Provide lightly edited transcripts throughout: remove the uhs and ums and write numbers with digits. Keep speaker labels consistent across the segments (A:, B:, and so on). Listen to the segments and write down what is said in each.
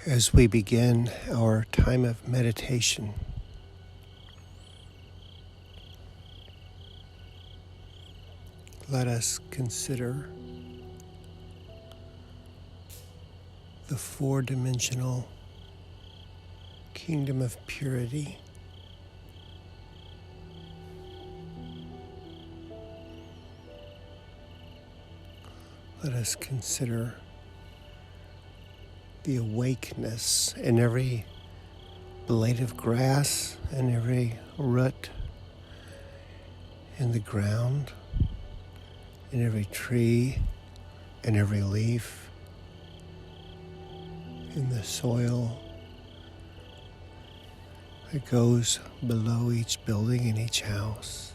A: As we begin our time of meditation, let us consider the four-dimensional kingdom of purity. Let us consider the awakeness in every blade of grass and every root in the ground, in every tree and every leaf, in the soil that goes below each building and each house,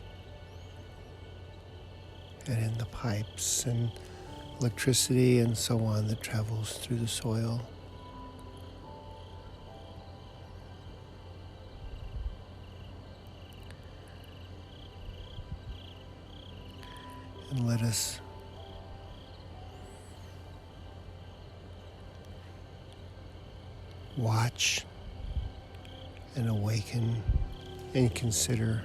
A: and in the pipes and electricity and so on that travels through the soil. And let us watch and awaken and consider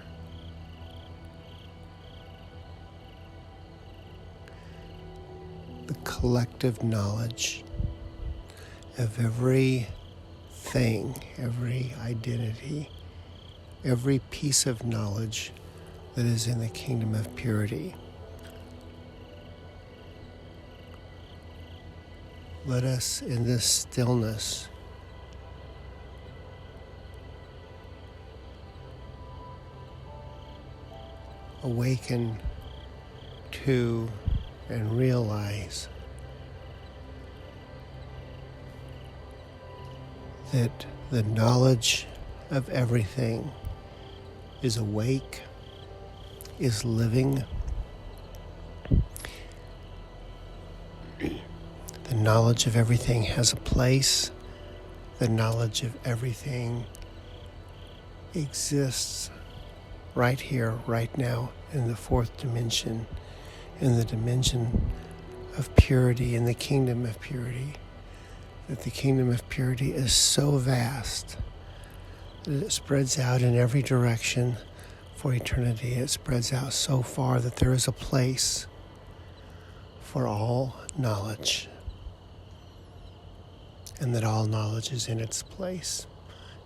A: the collective knowledge of every thing, every identity, every piece of knowledge that is in the kingdom of purity. Let us, in this stillness, awaken to and realize that the knowledge of everything is awake, is living. The knowledge of everything has a place. The knowledge of everything exists right here, right now, in the fourth dimension, in the dimension of purity, in the kingdom of purity. That the kingdom of purity is so vast that it spreads out in every direction for eternity. It spreads out so far that there is a place for all knowledge, and that all knowledge is in its place,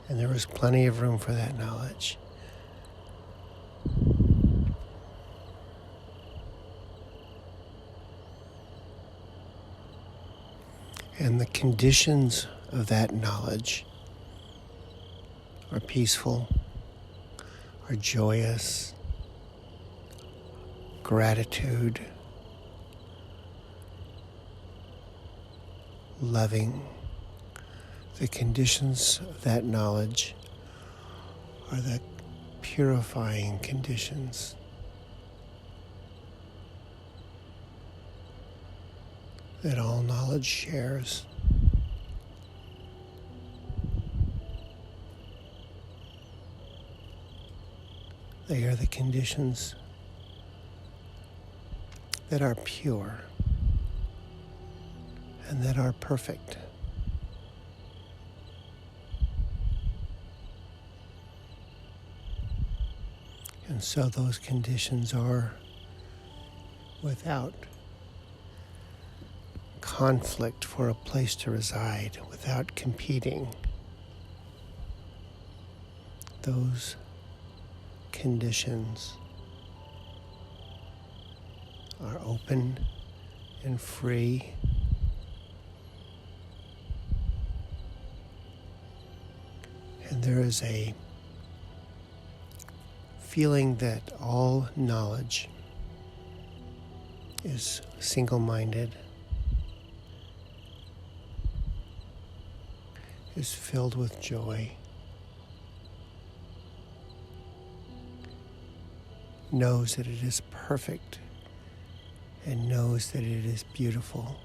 A: and there is plenty of room for that knowledge. And the conditions of that knowledge are peaceful, are joyous, gratitude, loving. The conditions of that knowledge are the purifying conditions. That all knowledge shares. They are the conditions that are pure and that are perfect. And so those conditions are without conflict for a place to reside, without competing. Those conditions are open and free, and there is a feeling that all knowledge is single-minded, is filled with joy, knows that it is perfect, and knows that it is beautiful,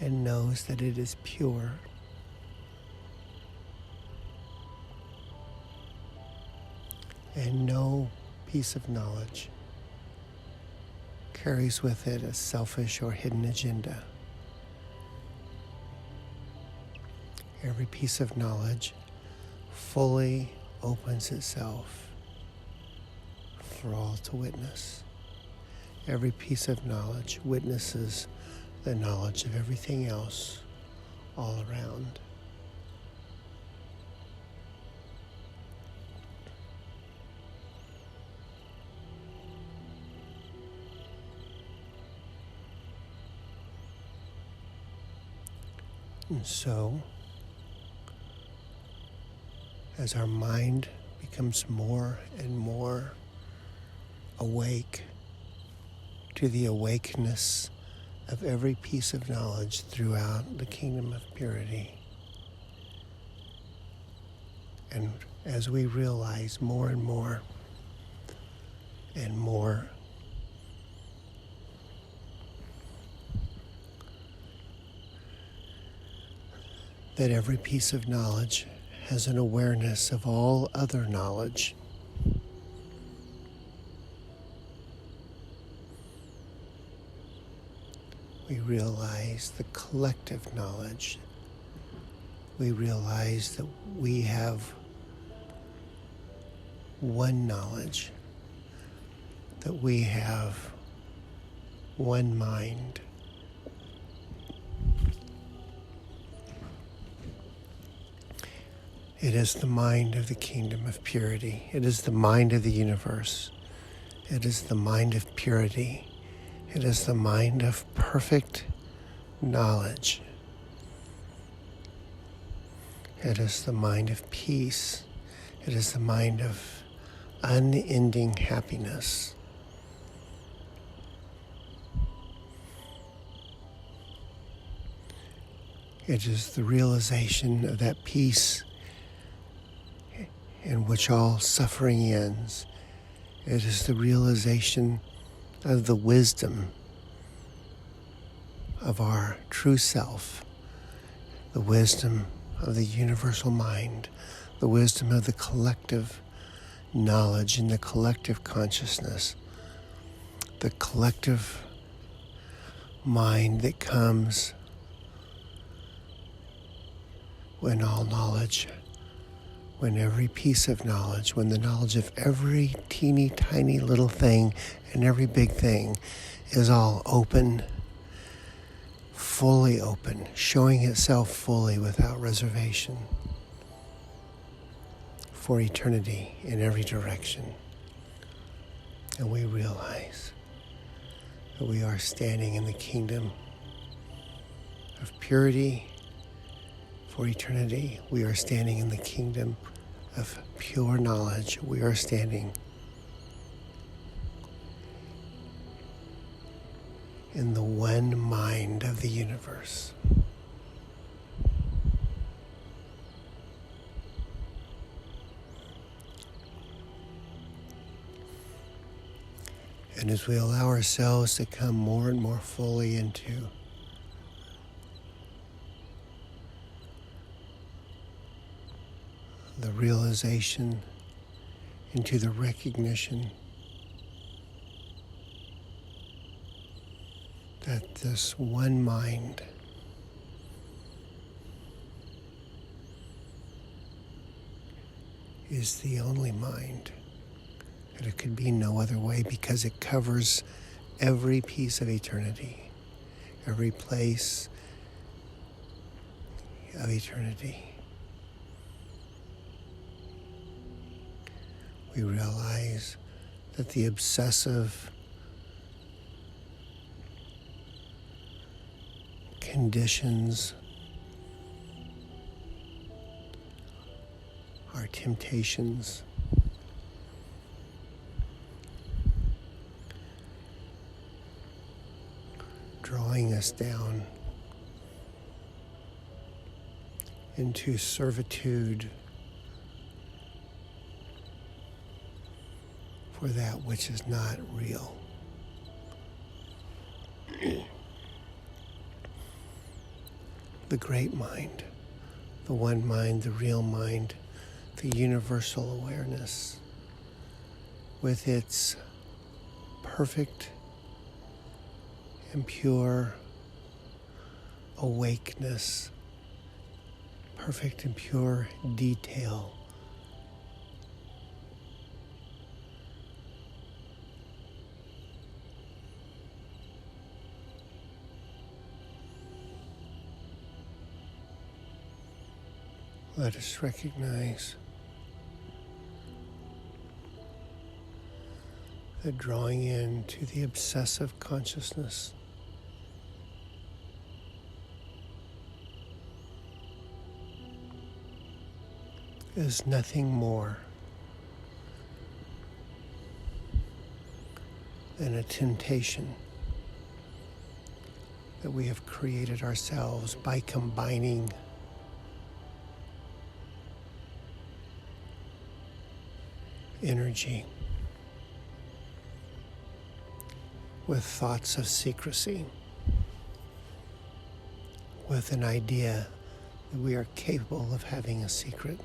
A: and knows that it is pure. And no piece of knowledge carries with it a selfish or hidden agenda. every piece of knowledge fully opens itself for all to witness. Every piece of knowledge witnesses the knowledge of everything else all around. And so, as our mind becomes more and more awake to the awakeness of every piece of knowledge throughout the kingdom of purity, and as we realize more and more and more that every piece of knowledge has an awareness of all other knowledge, we realize the collective knowledge. We realize that we have one knowledge, that we have one mind. It is the mind of the kingdom of purity. It is the mind of the universe. It is the mind of purity. It is the mind of perfect knowledge. It is the mind of peace. It is the mind of unending happiness. It is the realization of that peace in which all suffering ends. It is the realization of the wisdom of our true self, the wisdom of the universal mind, the wisdom of the collective knowledge and the collective consciousness, the collective mind that comes when all knowledge, when every piece of knowledge, when the knowledge of every teeny tiny little thing and every big thing is all open, fully open, showing itself fully without reservation for eternity in every direction. And we realize that we are standing in the kingdom of purity for eternity. We are standing in the kingdom of pure knowledge. We are standing in the one mind of the universe. And as we allow ourselves to come more and more fully into the realization, into the recognition that this one mind is the only mind, that it could be no other way because it covers every piece of eternity, every place of eternity. We realize that the obsessive conditions are temptations, drawing us down into servitude for that which is not real. The great mind, the one mind, the real mind, the universal awareness, with its perfect and pure awakeness, perfect and pure detail. Let us recognize that drawing in to the obsessive consciousness is nothing more than a temptation that we have created ourselves by combining energy with thoughts of secrecy, with an idea that we are capable of having a secret.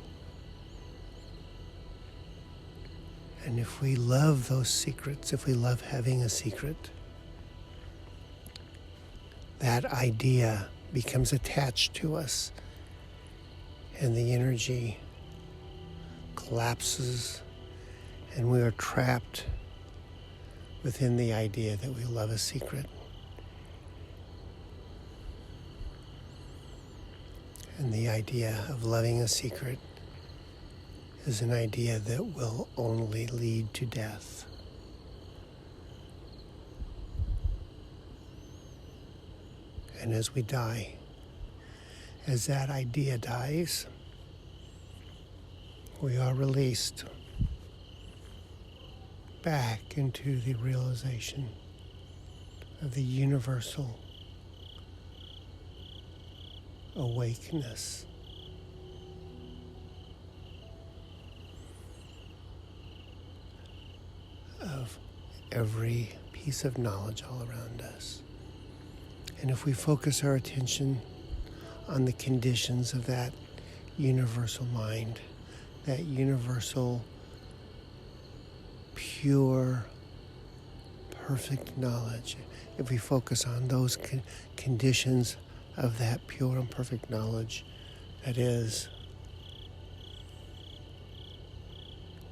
A: And if we love those secrets, if we love having a secret, that idea becomes attached to us, and the energy collapses, and we are trapped within the idea that we love a secret. And the idea of loving a secret is an idea that will only lead to death. And as we die, as that idea dies, we are released back into the realization of the universal awakeness of every piece of knowledge all around us. And if we focus our attention on the conditions of that universal mind, that universal, pure, perfect knowledge, if we focus on those conditions of that pure and perfect knowledge, that is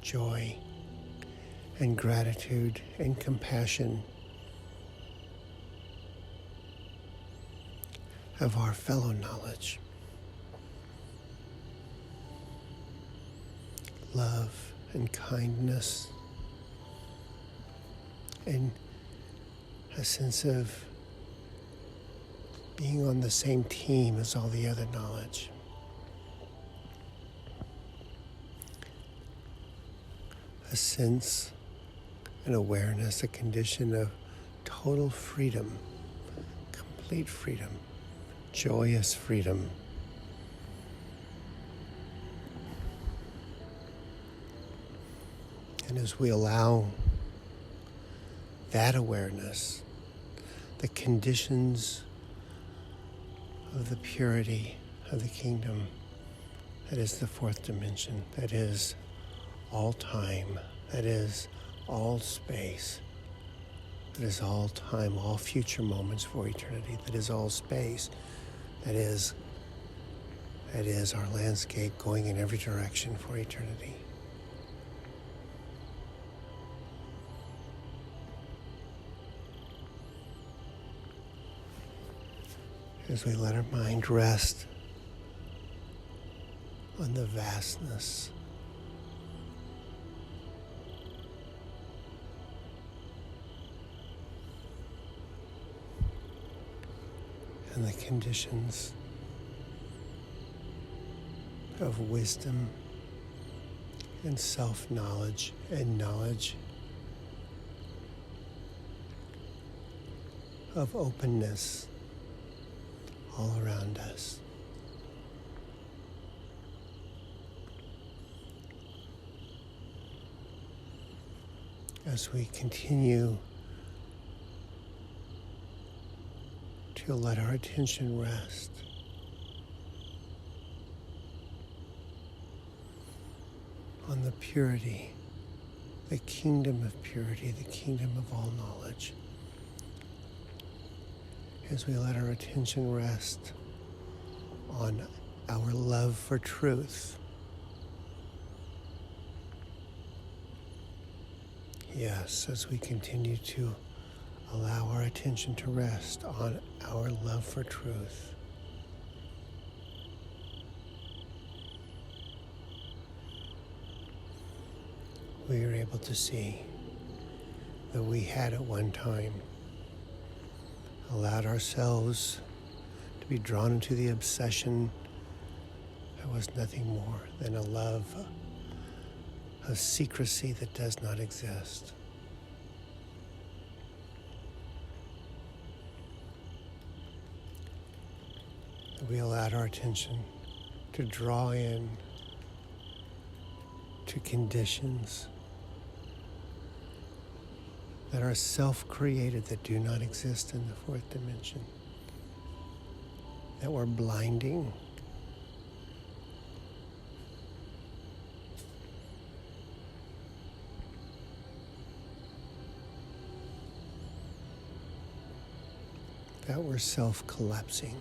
A: joy and gratitude and compassion of our fellow knowledge, love and kindness, and a sense of being on the same team as all the other knowledge. A sense, an awareness, a condition of total freedom, complete freedom, joyous freedom. And as we allow that awareness, the conditions of the purity of the kingdom, that is the fourth dimension, that is all time, that is all space, that is all time, all future moments for eternity, that is all space, that is our landscape going in every direction for eternity. As we let our mind rest on the vastness and the conditions of wisdom and self-knowledge and knowledge of openness all around us. As we continue to let our attention rest on the purity, the kingdom of purity, the kingdom of all knowledge. As we let our attention rest on our love for truth. Yes, as we continue to allow our attention to rest on our love for truth, we are able to see that we had at one time allowed ourselves to be drawn into the obsession that was nothing more than a love of secrecy that does not exist. We allowed our attention to draw in to conditions that are self-created, that do not exist in the fourth dimension, that were blinding. That were self-collapsing.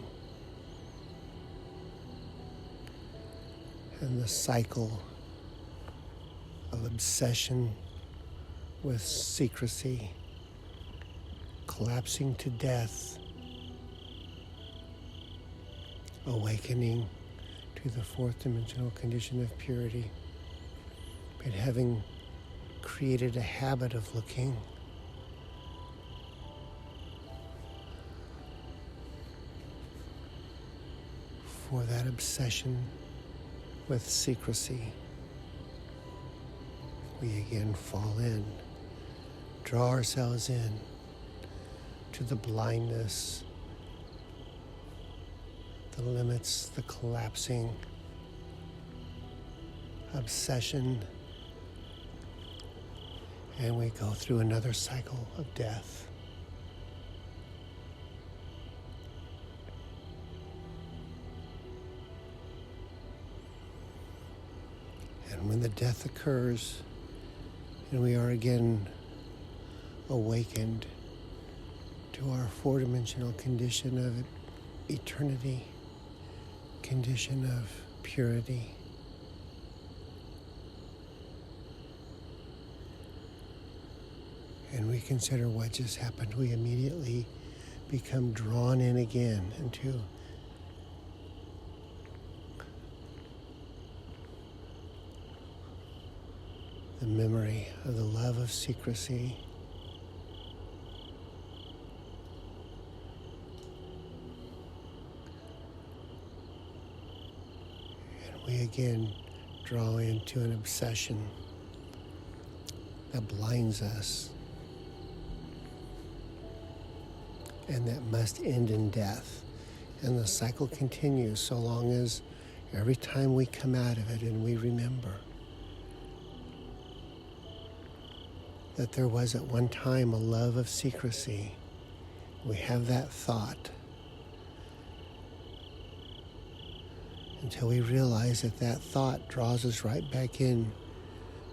A: And the cycle of obsession with secrecy, collapsing to death, awakening to the fourth dimensional condition of purity, but having created a habit of looking for that obsession with secrecy, we again fall in, draw ourselves in to the blindness, the limits, the collapsing obsession, and we go through another cycle of death. And when the death occurs, and we are again awakened to our four-dimensional condition of eternity, condition of purity, and we consider what just happened, we immediately become drawn in again into the memory of the love of secrecy, and we again draw into an obsession that blinds us and that must end in death. And the cycle continues so long as every time we come out of it and we remember that there was at one time a love of secrecy, we have that thought until we realize that that thought draws us right back in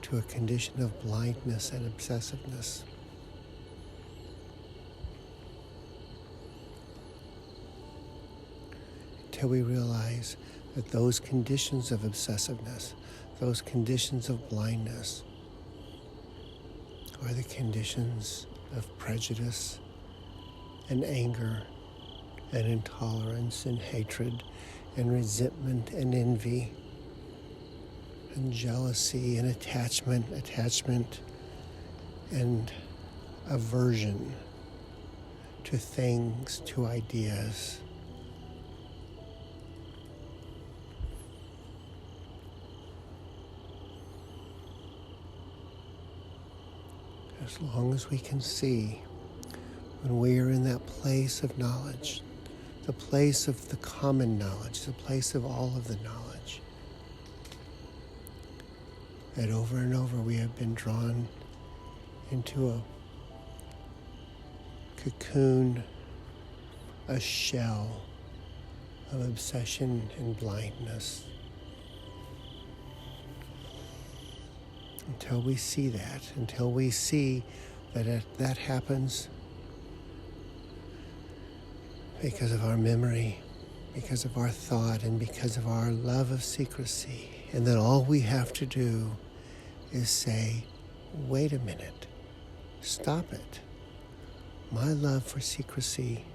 A: to a condition of blindness and obsessiveness. Until we realize that those conditions of obsessiveness, those conditions of blindness, are the conditions of prejudice and anger and intolerance and hatred and resentment and envy and jealousy and attachment and aversion to things, to ideas. As long as we can see, when we are in that place of knowledge, the place of the common knowledge, the place of all of the knowledge, that over and over we have been drawn into a cocoon, a shell of obsession and blindness. Until we see that, until we see that that happens because of our memory, because of our thought and because of our love of secrecy, and that all we have to do is say, wait a minute, stop it. My love for secrecy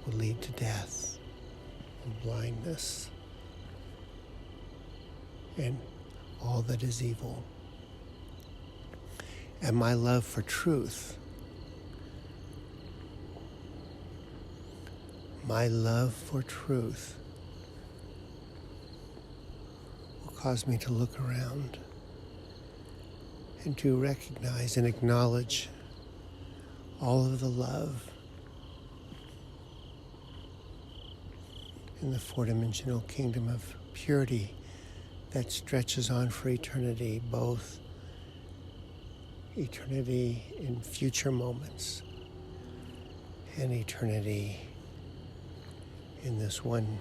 A: will lead to death and blindness and all that is evil. And my love for truth, my love for truth will cause me to look around and to recognize and acknowledge all of the love in the four-dimensional kingdom of purity that stretches on for eternity, both eternity in future moments and eternity in this one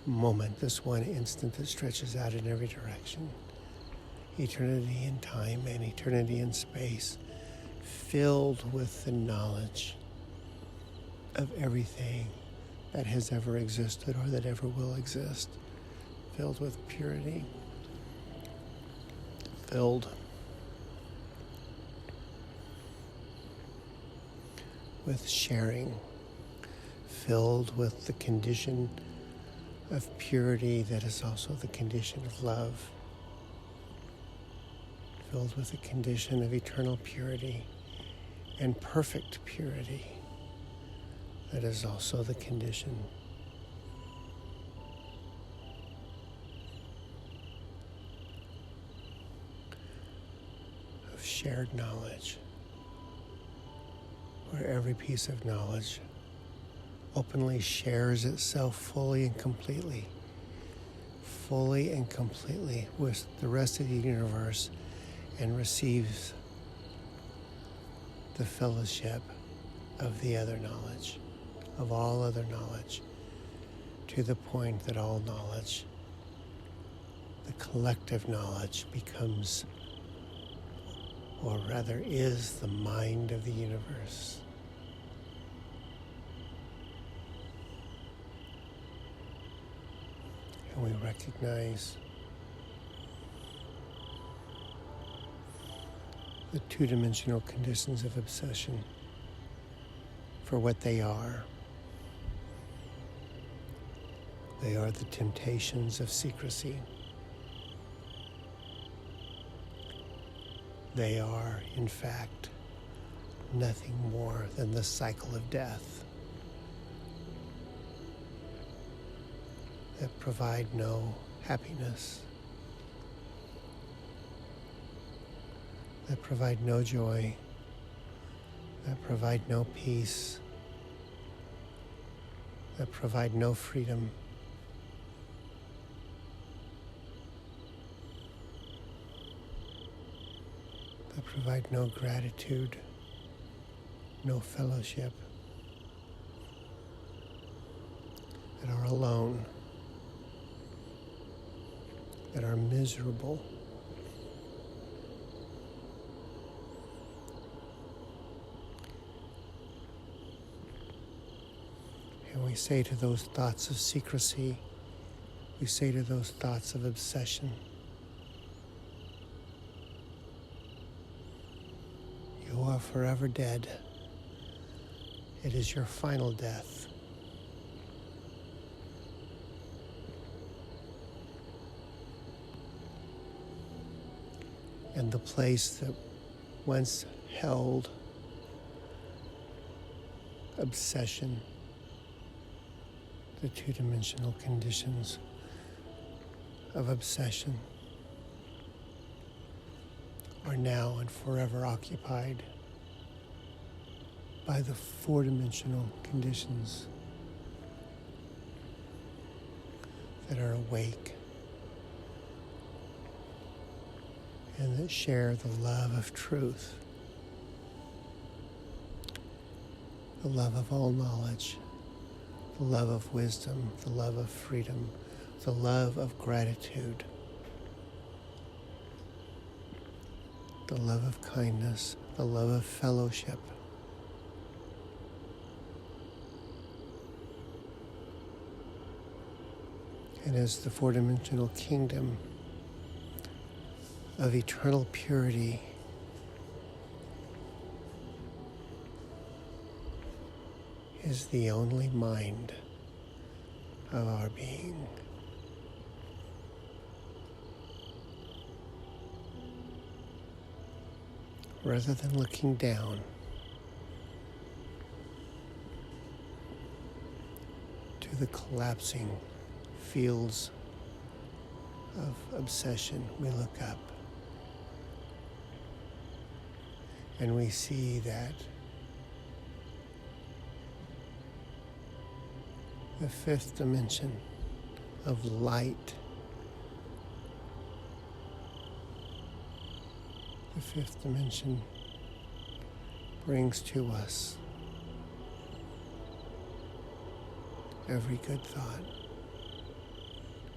A: moment, this one instant that stretches out in every direction. Eternity in time and eternity in space, filled with the knowledge of everything that has ever existed or that ever will exist, filled with purity, filled with sharing, filled with the condition of purity that is also the condition of love, filled with the condition of eternal purity and perfect purity that is also the condition of shared knowledge, where every piece of knowledge openly shares itself fully and completely with the rest of the universe and receives the fellowship of the other knowledge, of all other knowledge, to the point that all knowledge, the collective knowledge, becomes, or rather is, the mind of the universe. And we recognize the two-dimensional conditions of obsession for what they are. They are the temptations of secrecy. They are, in fact, nothing more than the cycle of death that provide no happiness, that provide no joy, that provide no peace, that provide no freedom, that provide no gratitude, no fellowship, that are alone, that are miserable, and we say to those thoughts of secrecy, we say to those thoughts of obsession, you are forever dead. It is your final death. And the place that once held obsession, the two-dimensional conditions of obsession, are now and forever occupied by the four-dimensional conditions that are awake and that share the love of truth, the love of all knowledge, the love of wisdom, the love of freedom, the love of gratitude, the love of kindness, the love of fellowship, And as the four-dimensional kingdom of eternal purity is the only mind of our being. Rather than looking down to the collapsing fields of obsession, we look up and we see that the fifth dimension of light, the fifth dimension brings to us every good thought,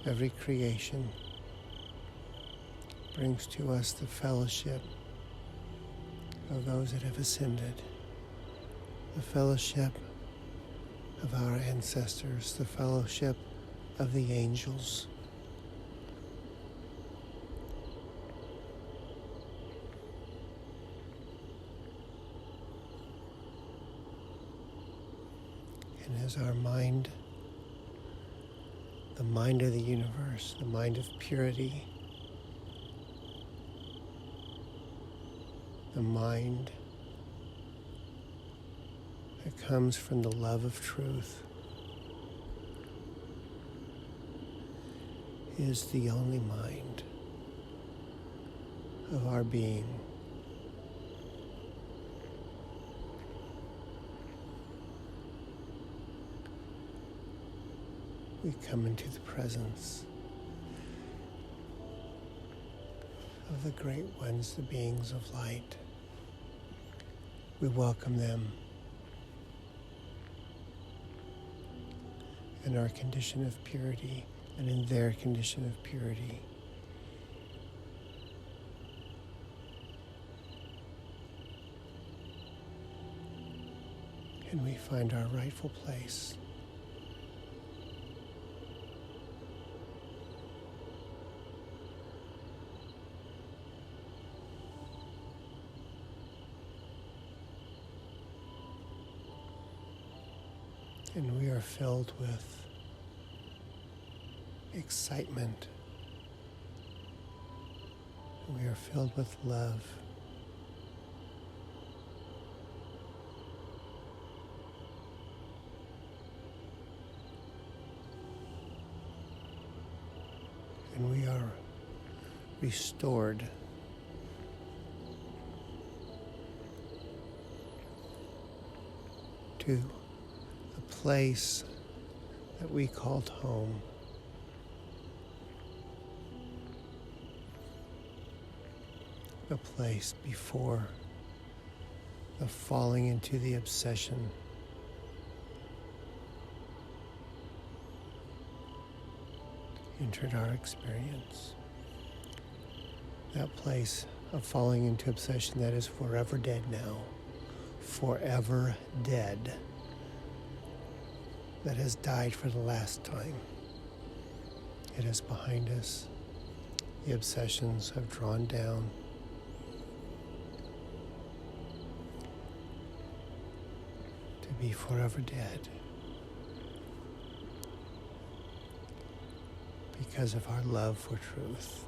A: every creation, brings to us the fellowship of those that have ascended, the fellowship of our ancestors, the fellowship of the angels. And as our mind, the mind of the universe, the mind of purity, the mind that comes from the love of truth, is the only mind of our being. We come into the presence of the great ones, the beings of light. We welcome them in our condition of purity and in their condition of purity. And we find our rightful place. And we are filled with excitement. We are filled with love. And we are restored to the place that we called home. The place before the falling into the obsession entered our experience. That place of falling into obsession that is forever dead now. Forever dead. That has died for the last time. It is behind us. The obsessions have drawn down. To be forever dead. Because of our love for truth.